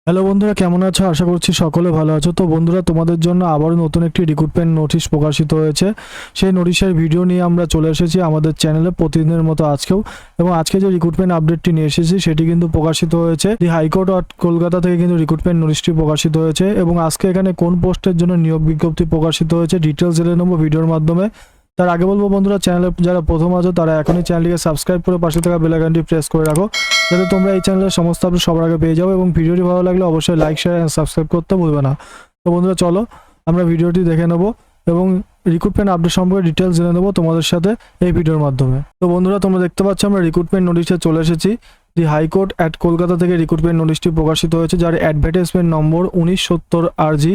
Hello বন্ধুরা, কেমন আছো? আশা করছি সকলে ভালো আছো। তো বন্ধুরা, তোমাদের জন্য আবারও নতুন একটি রিক্রুটমেন্ট নোটিশ প্রকাশিত হয়েছে। সেই নোটিশের ভিডিও নিয়ে আমরা চলে এসেছি আমাদের চ্যানেলে প্রতিদিনের মতো আজকেও। এবং আজকে যে রিক্রুটমেন্ট আপডেটটি নিয়ে এসেছি সেটি কিন্তু প্রকাশিত হয়েছে দি হাইকোর্ট অফ কলকাতা থেকে কিন্তু রিক্রুটমেন্ট নোটিশটি প্রকাশিত হয়েছে। এবং আজকে এখানে কোন পোস্টের জন্য নিয়োগ বিজ্ঞপ্তি প্রকাশিত হয়েছে ডিটেলস জেনে নেবো ভিডিওর মাধ্যমে। তার আগে বলবো বন্ধুরা, চ্যানেলে যারা প্রথম আছো তারা এখনই চ্যানেলটিকে সাবস্ক্রাইব করে পাশে থাকা বেল আইকনটি প্রেস করে রাখো, যাতে তোমরা এই চ্যানেলের সমস্ত আপডেট সবার আগে পেয়ে যাও। এবং ভিডিওটি ভালো লাগলে অবশ্যই লাইক, শেয়ার এন্ড সাবস্ক্রাইব করতে ভুলবে না। তো বন্ধুরা, চলো আমরা ভিডিওটি দেখে নেব এবং রিক্রুটমেন্ট আপডেট সম্পর্কে ডিটেলস জেনে নেবো তোমাদের সাথে এই ভিডিওর মাধ্যমে। তো বন্ধুরা, তোমরা দেখতে পাচ্ছ আমরা রিক্রুটমেন্ট নোটিশে চলে এসেছি। দি হাইকোর্ট অ্যাট কলকাতা থেকে রিক্রুটমেন্ট নোটিশটি প্রকাশিত হয়েছে, যার অ্যাডভার্টাইজমেন্ট নম্বর 1970 RG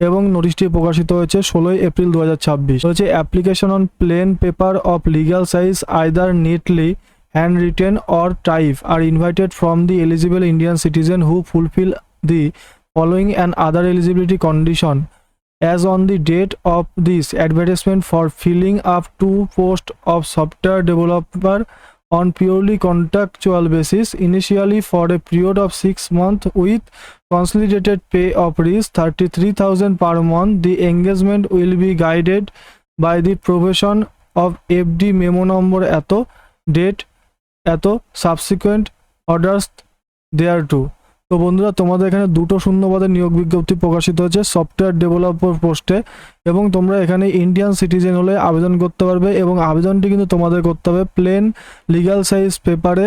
এবং নোটিশটি প্রকাশিত হয়েছে 16 এপ্রিল 2026। হচ্ছে application on plane paper of legal size either neatly handwritten or type are invited from the eligible Indian citizen who fulfill the following and other eligibility condition as on the date of this advertisement for filling up to post of software developer on purely contractual basis, initially for a period of 6 months with consolidated pay of Rs 33,000 per month. The engagement will be guided by the provision of FD memo number eto date এত subsequent orders there to. তো বন্ধুরা, তোমাদের এখানে দুটো শূন্যপদের নিয়োগ বিজ্ঞপ্তি প্রকাশিত হয়েছে সফটওয়্যার ডেভেলপার পোস্টে। এবং তোমরা এখানে ইন্ডিয়ান সিটিজেন হলে আবেদন করতে পারবে। এবং আবেদনটি কিন্তু তোমাদের করতে হবে প্লেন লিগাল সাইজ পেপারে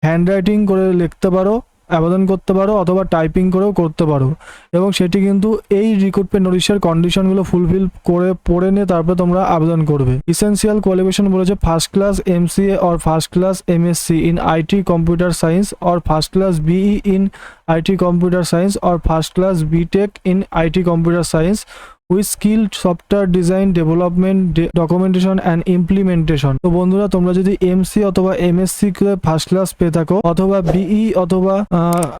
হ্যান্ডরাইটিং করে লিখতে পারো, আবেদন করতে পারো, অথবা টাইপিং করেও করতে পারো। এবং সেটি কিন্তু এই রিক্রুটমেন্ট নোটিশের কন্ডিশনগুলো ফুলফিল করে পড়ে নিয়ে তারপরে তোমরা আবেদন করবে। ইসেন্সিয়াল কোয়ালিফিকেশন বলেছে first class MCA or first class MSc in IT computer science or first class BE in IT computer science or first class BTech in IT computer science with skill software design development documentation and implementation. তো বন্ধুরা, তোমরা যদি MC অথবা MSc কে first class পেয়ে থাকো, অথবা BE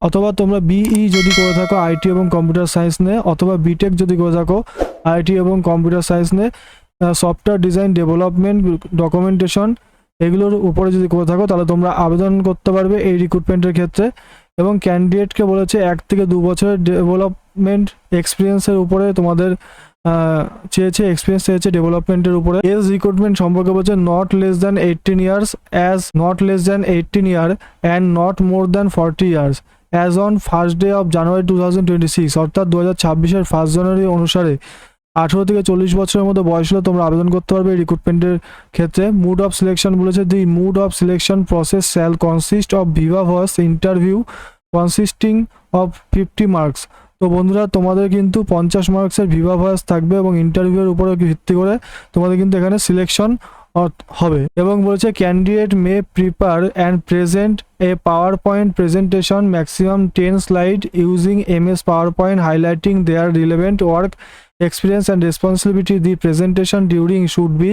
অথবা তোমরা BE যদি করে থাকো IT এবং কম্পিউটার সায়েন্স নিয়ে, অথবা BTech যদি করে থাকো IT এবং কম্পিউটার সায়েন্স নিয়ে, সফটওয়্যার ডিজাইন ডেভেলপমেন্ট ডকুমেন্টেশন এগুলোর উপরে যদি করে থাকো, তাহলে তোমরা আবেদন করতে পারবে এই রিক্রুটমেন্টের ক্ষেত্রে। এবং ক্যান্ডিডেটকে বলেছে 1 থেকে 2 বছরের ডেভেলপমেন্ট এক্সপিরিয়েন্সের উপরে তোমাদের এক্সপিরিয়েন্স চেয়েছে ডেভেলপমেন্টের উপরে। এজ রিক্রুটমেন্ট সম্পর্কে বলছে not less than 18 years and not more than 40 years as on first day of January 2026, অর্থাৎ 2026-এর 1 জানুয়ারি অনুসারে 18 থেকে 40 বছরের মধ্যে বয়স হলে তোমরা আবেদন করতে পারবে এই রিক্রুটমেন্টের ক্ষেত্রে। মুড অফ সিলেকশন বলেছে the mode of selection process shall consist of viva voce interview consisting of 50 marks. তো বন্ধুরা, তোমাদের কিন্তু 50 মার্কসের ভিভা ভয়েস থাকবে এবং ইন্টারভিউয়ের উপরে ভিত্তি করে তোমাদের কিন্তু এখানে সিলেকশন হবে। এবং বলেছে candidate may prepare and present a PowerPoint presentation maximum 10 slide using MS PowerPoint highlighting their relevant work experience and responsibility. The presentation during should be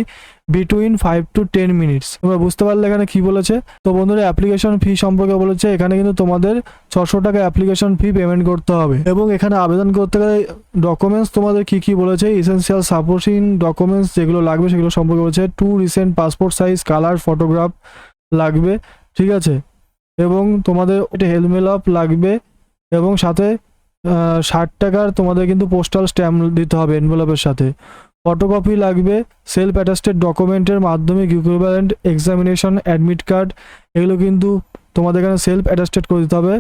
between 5 to 10 minutes. তোমরা বুঝতে পারলে এখানে কি বলেছে। তো বন্ধুরা, অ্যাপ্লিকেশন ফি সম্পর্কে বলেছে এখানে কিন্তু তোমাদের 600 টাকা অ্যাপ্লিকেশন ফি পেমেন্ট করতে হবে। এবং এখানে আবেদন করতে গেলে ডকুমেন্টস তোমাদের কি কি বলেছে, এসেনশিয়াল সাপোর্টিং ডকুমেন্টস যেগুলো লাগবে সেগুলো সম্পর্কে বলেছে 2 recent passport size colour photograph লাগবে, ঠিক আছে। এবং তোমাদের এটা হেলমেট আপ লাগবে এবং সাথে 60 টাকার তোমাদের কিন্তু পোস্টাল স্ট্যাম্প দিতে হবে এনভেলপের সাথে। ফটোকপি লাগবে সেলফ অ্যাটাস্টেড ডকুমেন্টের মাধ্যমিক ইকুইভ্যালেন্ট এক্সামিনেশন অ্যাডমিট কার্ড, এগুলো কিন্তু তোমাদের এখানে সেলফ অ্যাটাস্টেড করে দিতে হবে।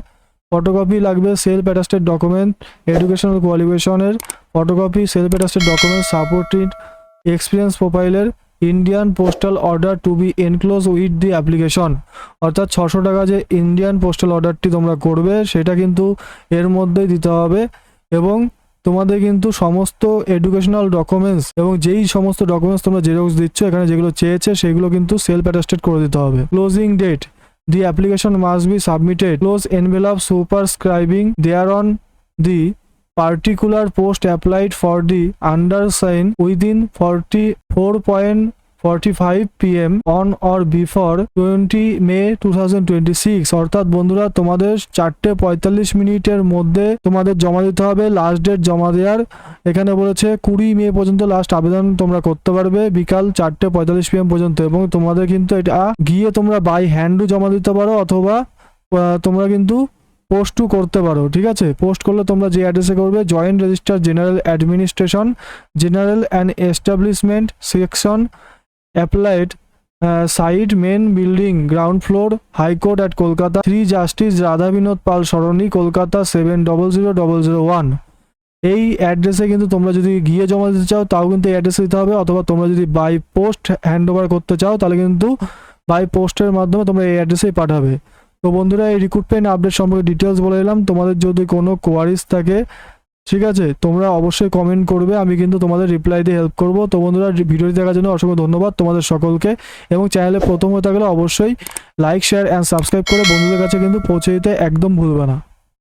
ফটোকপি লাগবে সেলফ অ্যাটাস্টেড ডকুমেন্ট এডুকেশনাল কোয়ালিফিকেশনের photocopy, self attested document supported experience প্রোফাইলের, Indian postal order to be enclose with the application. অর্থাৎ 600 টাকা যে ইন্ডিয়ান পোস্টাল অর্ডারটি তোমরা করবে সেটা কিন্তু এর মধ্যেই দিতে হবে। এবং তোমাদের কিন্তু সমস্ত এডুকেশনাল ডকুমেন্টস এবং যেই সমস্ত ডকুমেন্টস তোমরা জেরক্স দিচ্ছ এখানে যেগুলো চেয়েছে সেগুলো কিন্তু সেলফ অ্যাটাস্টেড করে দিতে হবে। Closing date the application must be submitted close envelope superscribing there on the particular post applied for the undersigned within 44.45 PM on or before 20 May 2026। অর্থাৎ বন্ধুরা, তোমাদের 4:45 মিনিটের মধ্যে তোমাদের জমা দিতে হবে। লাস্ট ডেট জমা দেওয়ার এখানে বলেছে 20 মে পর্যন্ত লাস্ট আবেদন তোমরা করতে পারবে বিকাল 4:45 PM পর্যন্ত। এবং তোমাদের কিন্তু এটা গিয়ে তোমরা বাই হ্যান্ডও জমা দিতে পারো, অথবা তোমরা কিন্তু পোস্টও করতে পারো, ঠিক আছে। পোস্ট করলে তোমরা যে অ্যাড্রেসে করবে, joint registrar general administration, general and establishment section, applied side main building ground floor, high court at Kolkata, Shri justice Radha Binod Pal Sarani, Kolkata 700001। এই অ্যাড্রেসে কিন্তু তোমরা যদি গিয়ে জমা দিতে চাও তাও কিন্তু এই অ্যাড্রেসে দিতে হবে, অথবা তোমরা যদি বাই পোস্ট হ্যান্ড ওভার করতে চাও তাহলে কিন্তু বাই পোস্টের মাধ্যমে তোমরা এই অ্যাড্রেসেই পাঠাবে। তো বন্ধুরা, এই রিক্রুটমেন্ট আপডেট সম্পর্কে ডিটেলস বলে দিলাম। তোমাদের যদি কোনো কোয়ারিজ থাকে, ঠিক আছে, তোমরা অবশ্যই কমেন্ট করবে, আমি কিন্তু তোমাদের রিপ্লাই দিয়ে হেল্প করব। তো বন্ধুরা, ভিডিওটি দেখার জন্য অসংখ্য ধন্যবাদ তোমাদের সকলকে, এবং চ্যানেলে প্রথম হয়ে থাকলে অবশ্যই লাইক শেয়ার অ্যান্ড সাবস্ক্রাইব করে বন্ধুদের কাছে কিন্তু পৌঁছে দিতে একদম ভুলবে না।